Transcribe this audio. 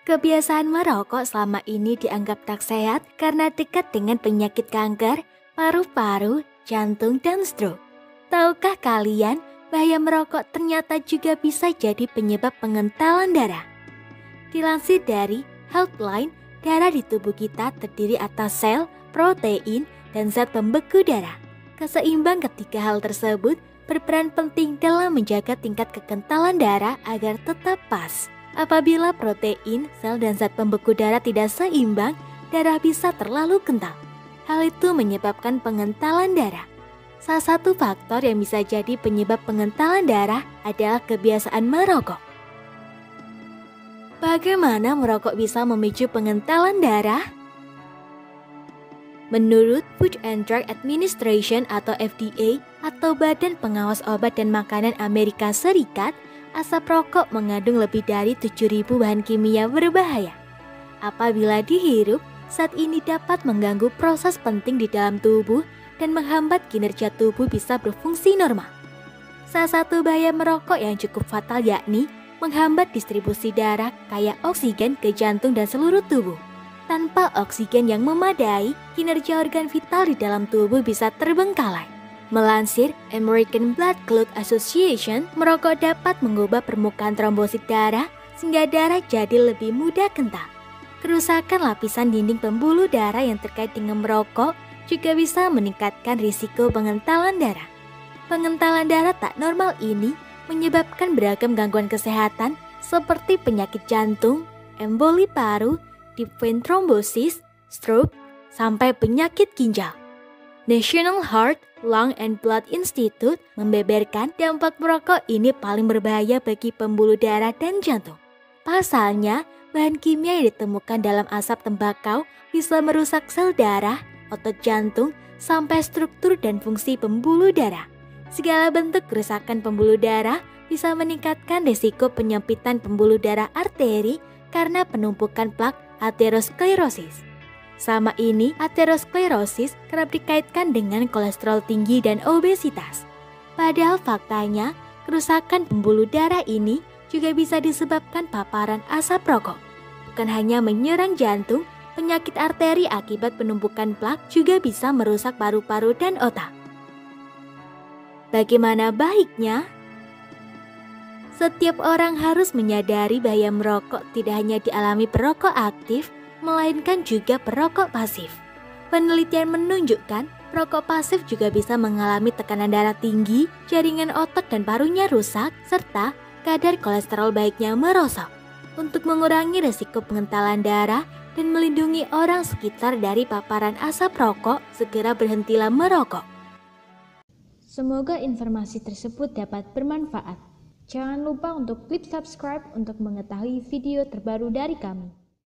Kebiasaan merokok selama ini dianggap tak sehat karena dekat dengan penyakit kanker, paru-paru, jantung, dan stroke. Tahukah kalian, bahaya merokok ternyata juga bisa jadi penyebab pengentalan darah? Dilansir dari Healthline, darah di tubuh kita terdiri atas sel, protein, dan zat pembeku darah. Keseimbang ketiga hal tersebut berperan penting dalam menjaga tingkat kekentalan darah agar tetap pas. Apabila protein, sel, dan zat pembeku darah tidak seimbang, darah bisa terlalu kental. Hal itu menyebabkan pengentalan darah. Salah satu faktor yang bisa jadi penyebab pengentalan darah adalah kebiasaan merokok. Bagaimana merokok bisa memicu pengentalan darah? Menurut Food and Drug Administration atau FDA atau Badan Pengawas Obat dan Makanan Amerika Serikat, asap rokok mengandung lebih dari 7.000 bahan kimia berbahaya. Apabila dihirup, zat ini dapat mengganggu proses penting di dalam tubuh dan menghambat kinerja tubuh bisa berfungsi normal. Salah satu bahaya merokok yang cukup fatal yakni menghambat distribusi darah kaya oksigen ke jantung dan seluruh tubuh. Tanpa oksigen yang memadai, kinerja organ vital di dalam tubuh bisa terbengkalai. Melansir American Blood Clot Association, merokok dapat mengubah permukaan trombosit darah sehingga darah jadi lebih mudah kental. Kerusakan lapisan dinding pembuluh darah yang terkait dengan merokok juga bisa meningkatkan risiko pengentalan darah. Pengentalan darah tak normal ini menyebabkan beragam gangguan kesehatan seperti penyakit jantung, emboli paru, deep vein thrombosis, stroke, sampai penyakit ginjal. National Heart, Lung and Blood Institute membeberkan dampak merokok ini paling berbahaya bagi pembuluh darah dan jantung. Pasalnya, bahan kimia yang ditemukan dalam asap tembakau bisa merusak sel darah, otot jantung, sampai struktur dan fungsi pembuluh darah. Segala bentuk kerusakan pembuluh darah bisa meningkatkan risiko penyempitan pembuluh darah arteri karena penumpukan plak aterosklerosis. Selama ini, aterosklerosis kerap dikaitkan dengan kolesterol tinggi dan obesitas. Padahal faktanya, kerusakan pembuluh darah ini juga bisa disebabkan paparan asap rokok. Bukan hanya menyerang jantung, penyakit arteri akibat penumpukan plak juga bisa merusak paru-paru dan otak. Bagaimana baiknya? Setiap orang harus menyadari bahaya merokok tidak hanya dialami perokok aktif, melainkan juga perokok pasif. Penelitian menunjukkan perokok pasif juga bisa mengalami tekanan darah tinggi, jaringan otot dan parunya rusak, serta kadar kolesterol baiknya merosot. Untuk mengurangi risiko pengentalan darah dan melindungi orang sekitar dari paparan asap rokok, segera berhentilah merokok. Semoga informasi tersebut dapat bermanfaat. Jangan lupa untuk klik subscribe untuk mengetahui video terbaru dari kami.